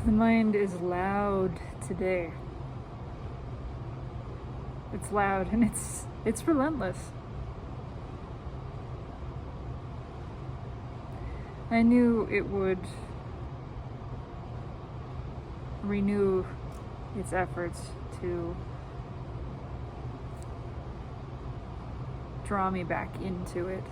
The mind is loud today. It's loud and it's relentless. I knew it would renew its efforts to draw me back into it.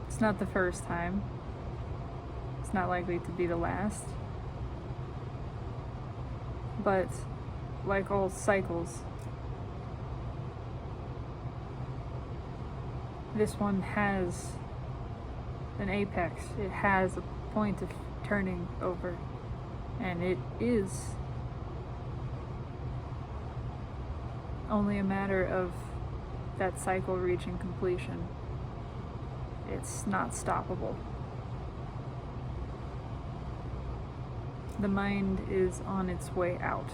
It's not the first time. It's not likely to be the last. But like all cycles, this one has an apex. It has a point of turning over, and it is only a matter of that cycle reaching completion. It's not stoppable. The mind is on its way out.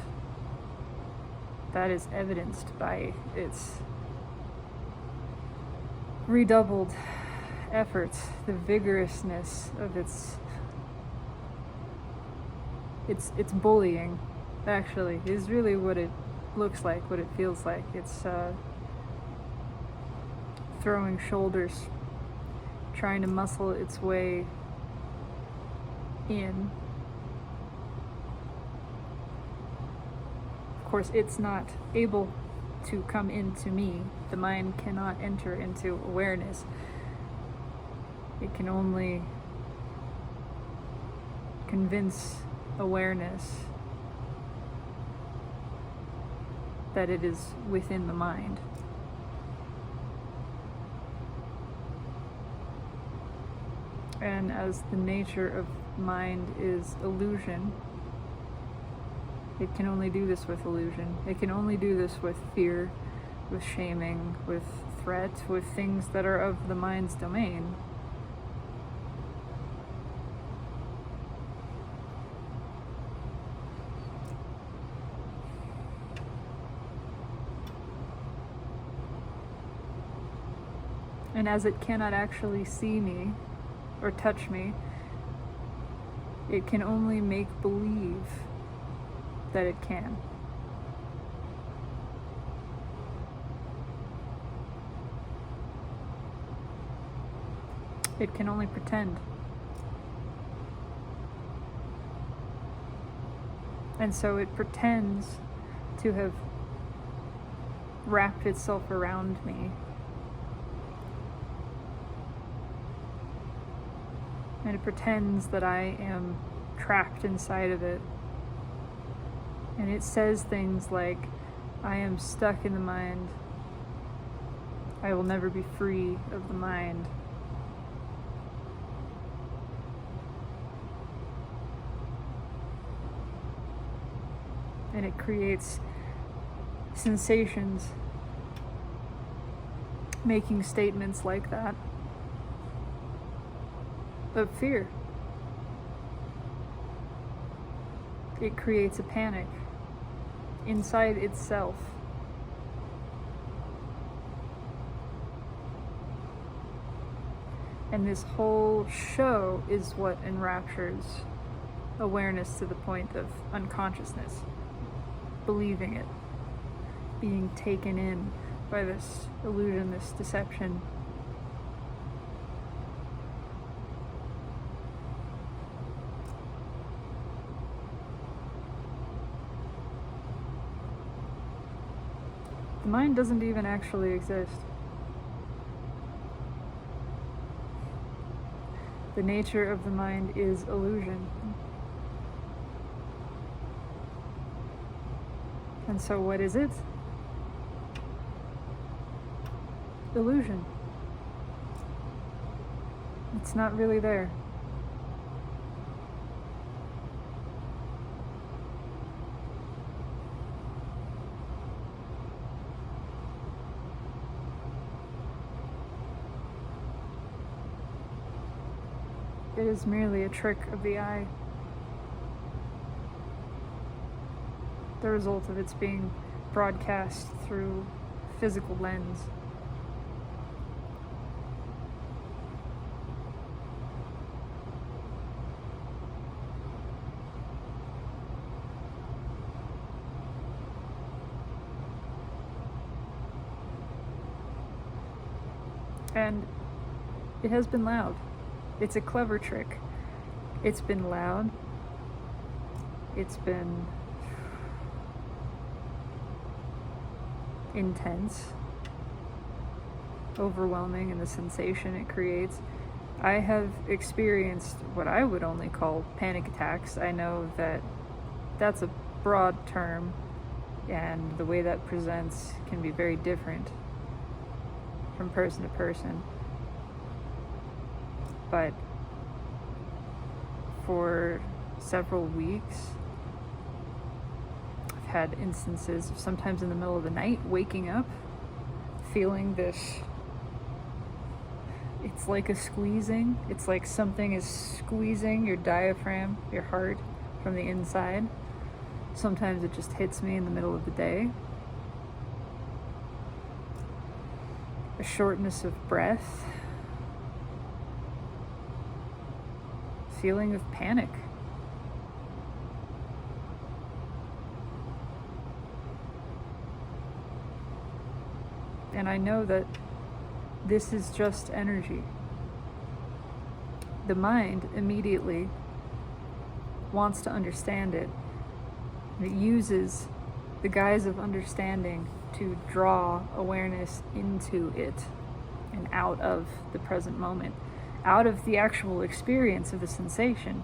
That is evidenced by its redoubled efforts, the vigorousness of its bullying, actually, is really what it looks like, what it feels like. It's throwing shoulders, trying to muscle its way in. Of course, it's not able to come into me. The mind cannot enter into awareness. It can only convince awareness that it is within the mind. And as the nature of mind is illusion, it can only do this with illusion. It can only do this with fear, with shaming, with threat, with things that are of the mind's domain. And as it cannot actually see me or touch me, it can only make believe that it can. It can only pretend. And so it pretends to have wrapped itself around me. And it pretends that I am trapped inside of it. And it says things like, I am stuck in the mind. I will never be free of the mind. And it creates sensations, making statements like that, of fear. It creates a panic inside itself. And this whole show is what enraptures awareness to the point of unconsciousness, believing it, being taken in by this illusion, this deception. The mind doesn't even actually exist. The nature of the mind is illusion. And so what is it? Illusion. It's not really there. It is merely a trick of the eye. The result of its being broadcast through physical lens. And it has been loud. It's a clever trick. It's been loud. It's been intense, overwhelming in the sensation it creates. I have experienced what I would only call panic attacks. I know that that's a broad term, and the way that presents can be very different from person to person. But for several weeks, I've had instances of sometimes in the middle of the night waking up, feeling this, it's like a squeezing. It's like something is squeezing your diaphragm, your heart, from the inside. Sometimes it just hits me in the middle of the day. A shortness of breath. Feeling of panic. And I know that this is just energy. The mind immediately wants to understand it. It uses the guise of understanding to draw awareness into it and out of the present moment, out of the actual experience of the sensation.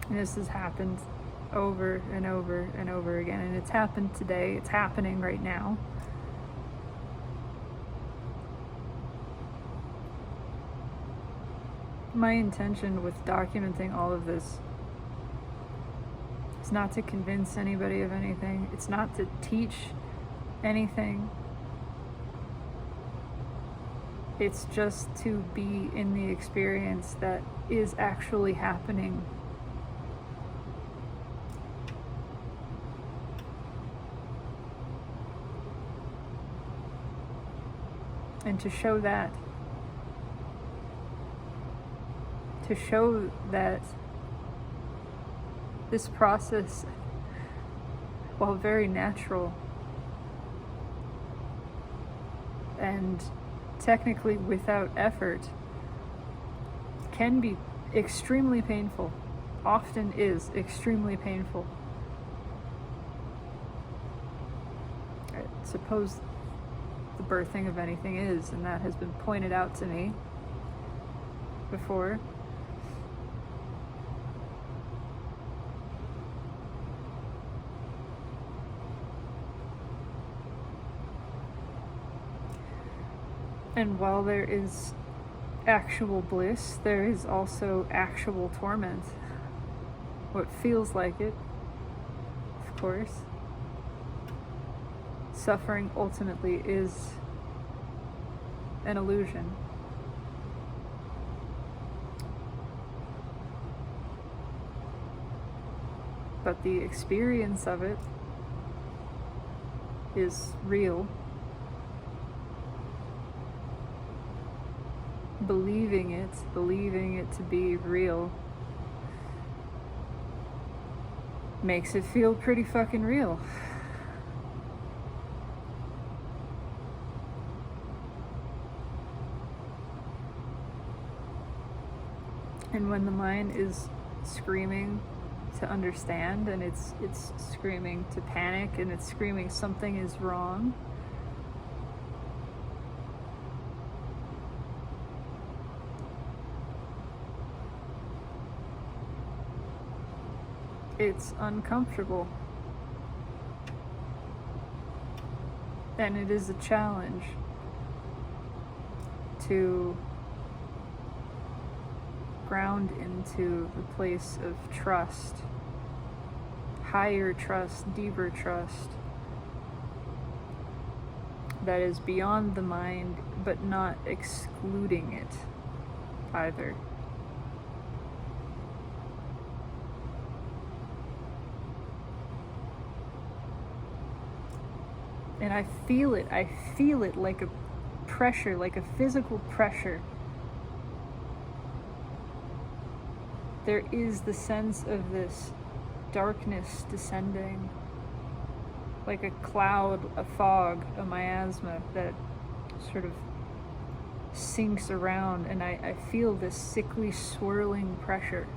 And this has happened over and over and over again, and it's happened today. It's happening right now. My intention with documenting all of this is not to convince anybody of anything. It's not to teach anything. It's just to be in the experience that is actually happening. And to show that. To show that this process, while very natural and technically without effort, can be extremely painful, often is extremely painful. I suppose the birthing of anything is, and that has been pointed out to me before. And while there is actual bliss, there is also actual torment. What feels like it, of course. Suffering ultimately is an illusion. But the experience of it is real. Believing it to be real, makes it feel pretty fucking real. And when the mind is screaming to understand, and it's screaming to panic, and it's screaming something is wrong, it's uncomfortable. And it is a challenge to ground into the place of trust, higher trust, deeper trust, that is beyond the mind, but not excluding it either. And I feel it like a pressure, like a physical pressure. There is the sense of this darkness descending, like a cloud, a fog, a miasma that sort of sinks around, and I feel this sickly swirling pressure.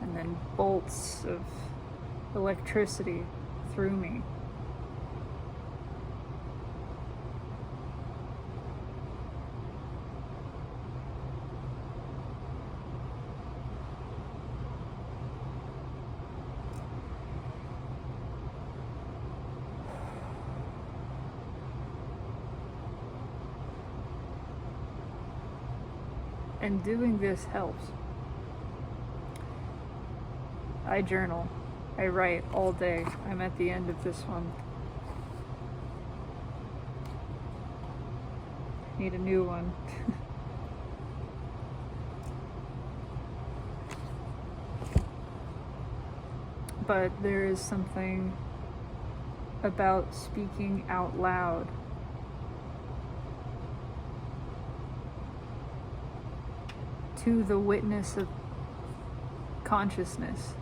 And then bolts of electricity through me. And doing this helps. I journal. I write all day. I'm at the end of this one. Need a new one. But there is something about speaking out loud to the witness of consciousness,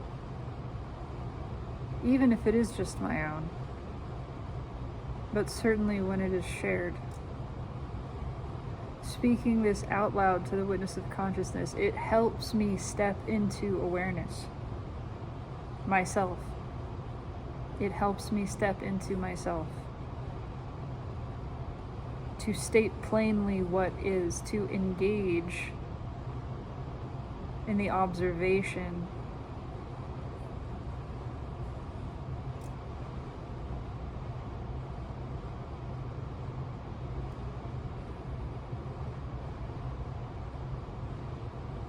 even if it is just my own, but certainly when it is shared. Speaking this out loud to the witness of consciousness, it helps me step into awareness, myself. It helps me step into myself. To state plainly what is, to engage in the observation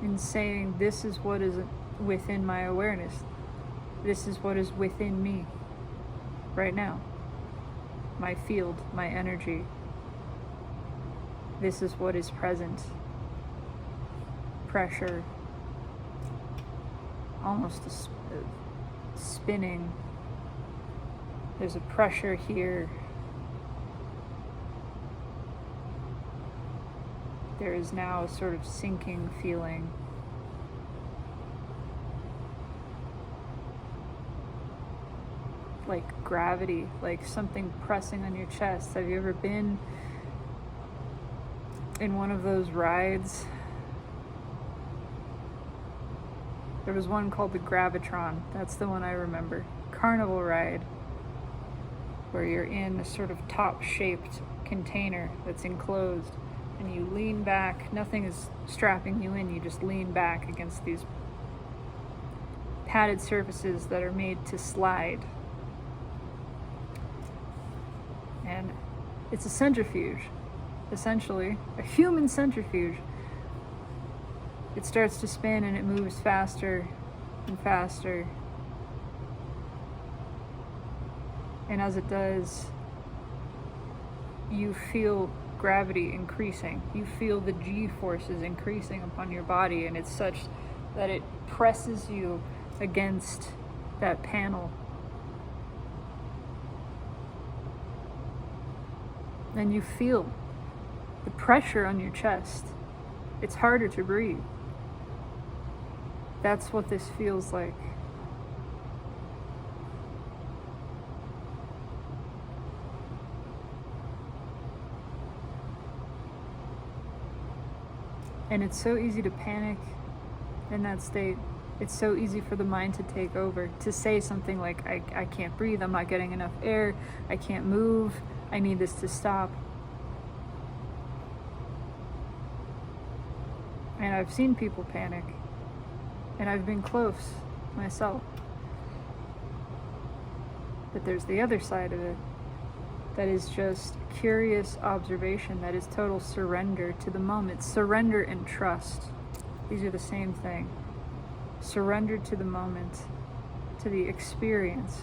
in saying, this is what is within my awareness. This is what is within me right now. My field, my energy. This is what is present. Pressure. Almost a spinning. There's a pressure here. There is now a sort of sinking feeling. Like gravity, like something pressing on your chest. Have you ever been in one of those rides? There was one called the Gravitron. That's the one I remember. Carnival ride, where you're in a sort of top-shaped container that's enclosed, and you lean back. Nothing is strapping you in. You just lean back against these padded surfaces that are made to slide. And it's a centrifuge, essentially, a human centrifuge. It starts to spin and it moves faster and faster. And as it does, you feel gravity increasing. You feel the G-forces increasing upon your body, and it's such that it presses you against that panel. And you feel the pressure on your chest. It's harder to breathe. That's what this feels like. And it's so easy to panic in that state. It's so easy for the mind to take over, to say something like, I can't breathe, I'm not getting enough air, I can't move, I need this to stop. And I've seen people panic. And I've been close myself. But there's the other side of it. That is just curious observation. That is total surrender to the moment. Surrender and trust. These are the same thing. Surrender to the moment, to the experience.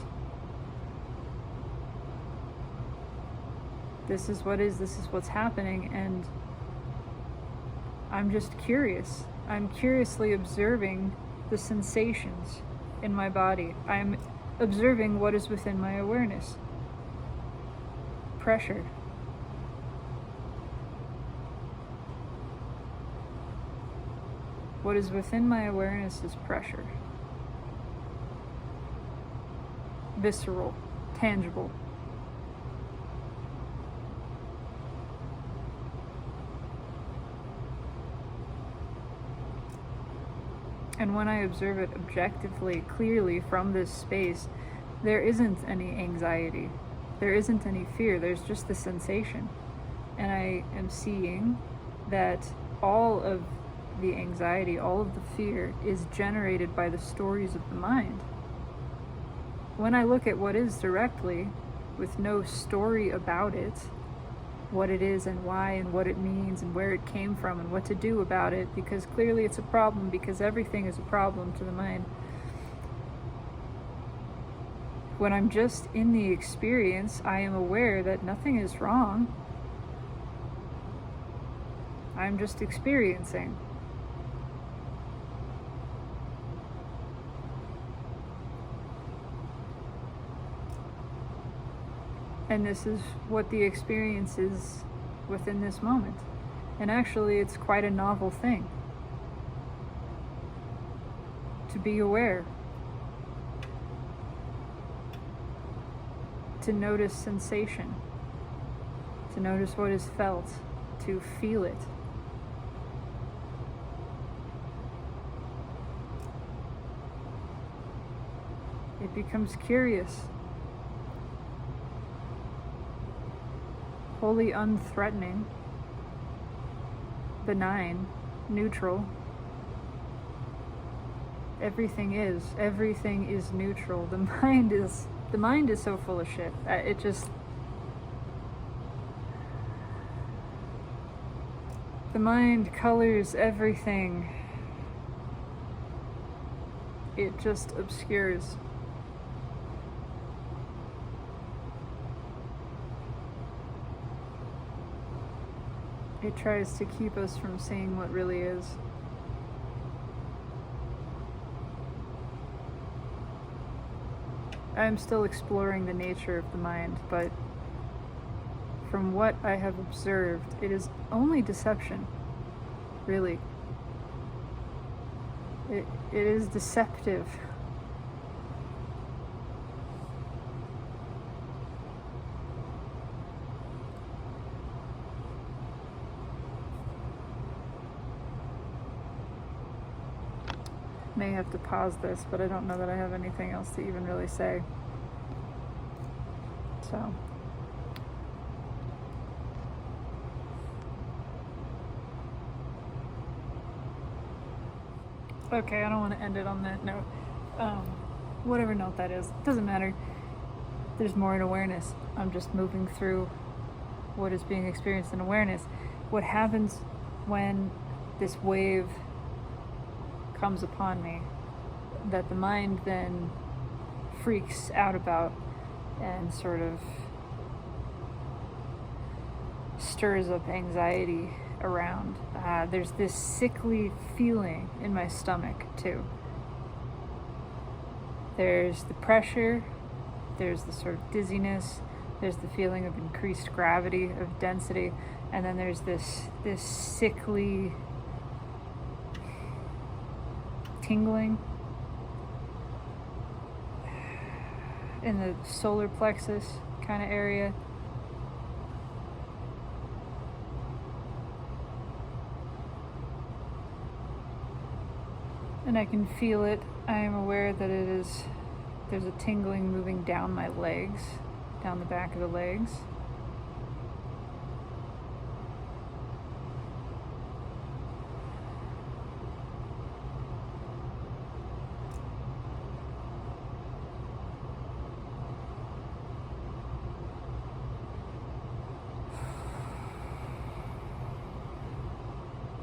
This is what is, this is what's happening, and I'm just curious. I'm curiously observing the sensations in my body. I'm observing what is within my awareness. Pressure. What is within my awareness is pressure. Visceral, tangible. And when I observe it objectively, clearly from this space, there isn't any anxiety. There isn't any fear. There's just the sensation. And I am seeing that all of the anxiety, all of the fear is generated by the stories of the mind. When I look at what is directly, with no story about it, what it is and why and what it means and where it came from and what to do about it, because clearly it's a problem, because everything is a problem to the mind. When I'm just in the experience, I am aware that nothing is wrong. I'm just experiencing. And this is what the experience is within this moment. And actually, it's quite a novel thing to be aware, to notice sensation, to notice what is felt, to feel it. It becomes curious, wholly unthreatening, benign, neutral. Everything is neutral. The mind is so full of shit. The mind colors everything. It just obscures. It tries to keep us from seeing what really is. I'm still exploring the nature of the mind, but from what I have observed, it is only deception, really. It is deceptive. May have to pause this, but I don't know that I have anything else to even really say. So. Okay, I don't want to end it on that note. Whatever note that is, doesn't matter. There's more in awareness. I'm just moving through what is being experienced in awareness. What happens when this wave comes upon me, that the mind then freaks out about and sort of stirs up anxiety around. There's this sickly feeling in my stomach too. There's the pressure, there's the sort of dizziness, there's the feeling of increased gravity, of density, and then there's this sickly tingling in the solar plexus kind of area. And I can feel it. I am aware that there's a tingling moving down my legs, down the back of the legs.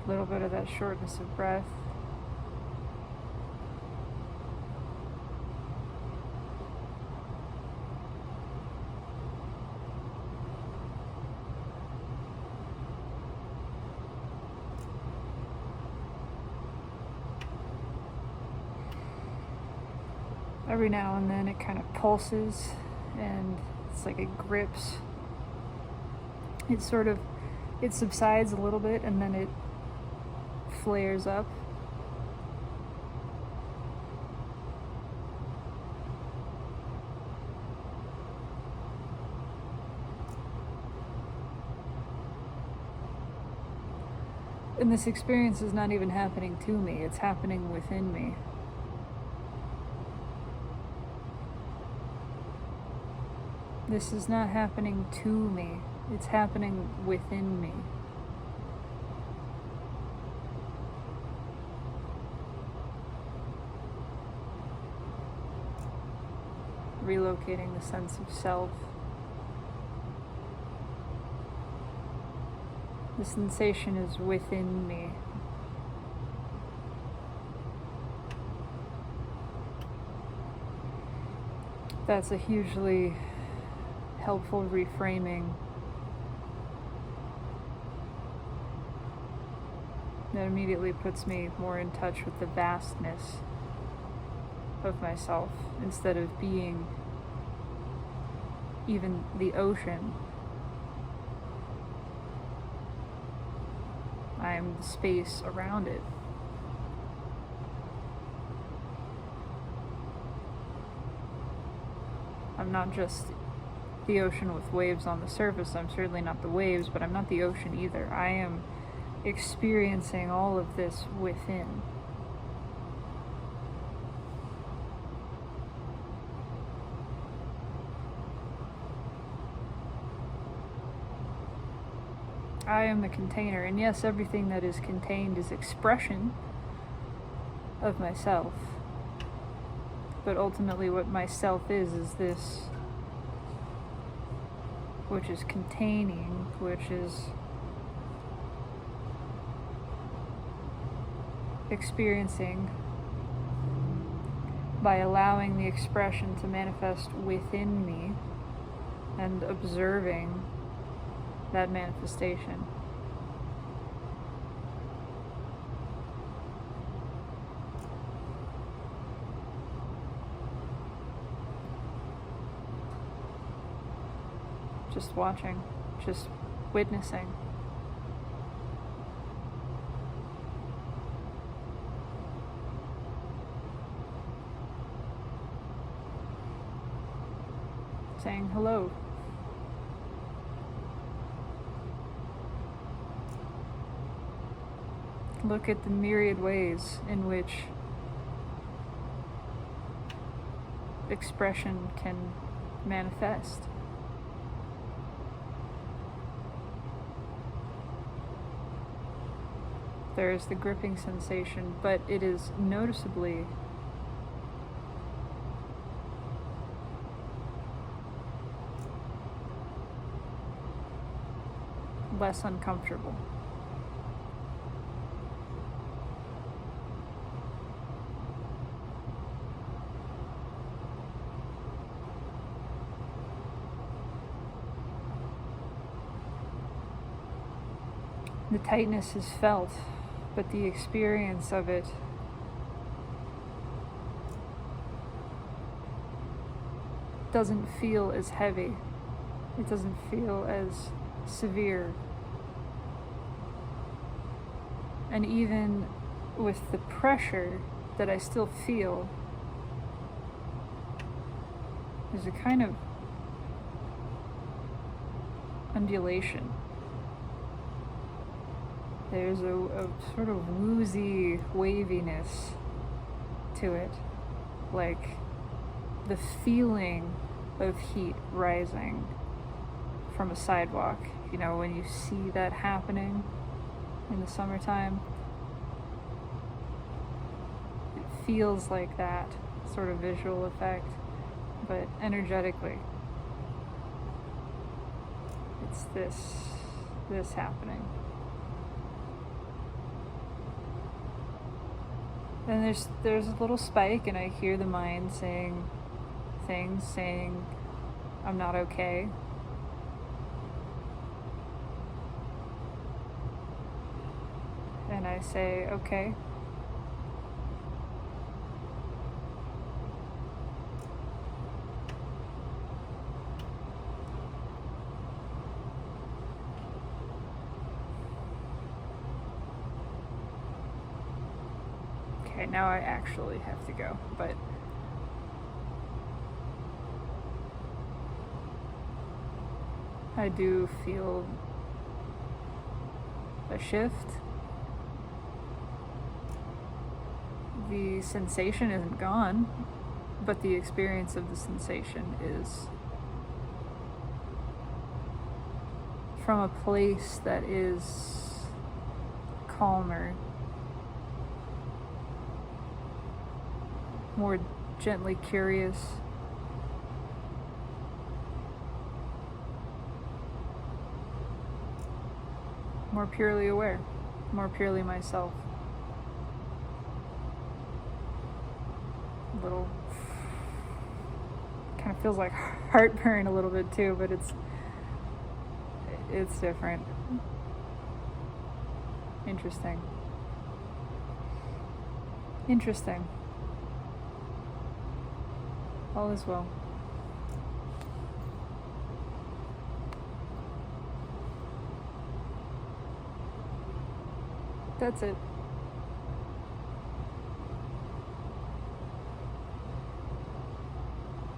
A little bit of that shortness of breath. Every now and then it kind of pulses and it's like it grips. It subsides a little bit and then it flares up And this experience is not even happening to me, it's happening within me. This is not happening to me, it's happening within me. Relocating the sense of self. The sensation is within me. That's a hugely helpful reframing. That immediately puts me more in touch with the vastness of myself instead of being even the ocean. I'm the space around it. I'm not just the ocean with waves on the surface. I'm certainly not the waves, but I'm not the ocean either. I am experiencing all of this within. I am the container, and yes, everything that is contained is expression of myself. But ultimately what myself is this which is containing, which is experiencing by allowing the expression to manifest within me and observing that manifestation. Just watching, just witnessing. Saying hello. Look at the myriad ways in which expression can manifest. There is the gripping sensation, but it is noticeably less uncomfortable. The tightness is felt, but the experience of it doesn't feel as heavy. It doesn't feel as severe. And even with the pressure that I still feel, there's a kind of undulation. There's a sort of woozy waviness to it, like the feeling of heat rising from a sidewalk. You know, when you see that happening in the summertime, it feels like that sort of visual effect, but energetically, it's this happening. And there's a little spike, and I hear the mind saying things, saying I'm not okay. And I say, okay. Okay, now I actually have to go, but I do feel a shift the sensation isn't gone, but the experience of the sensation is from a place that is calmer, more gently curious, more purely aware, more purely myself. A little, kind of feels like heartburn a little bit too, but it's different. Interesting. All is well. That's it.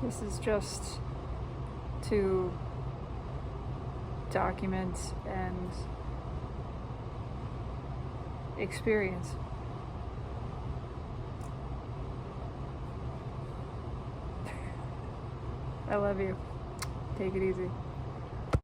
This is just to document and experience. I love you. Take it easy.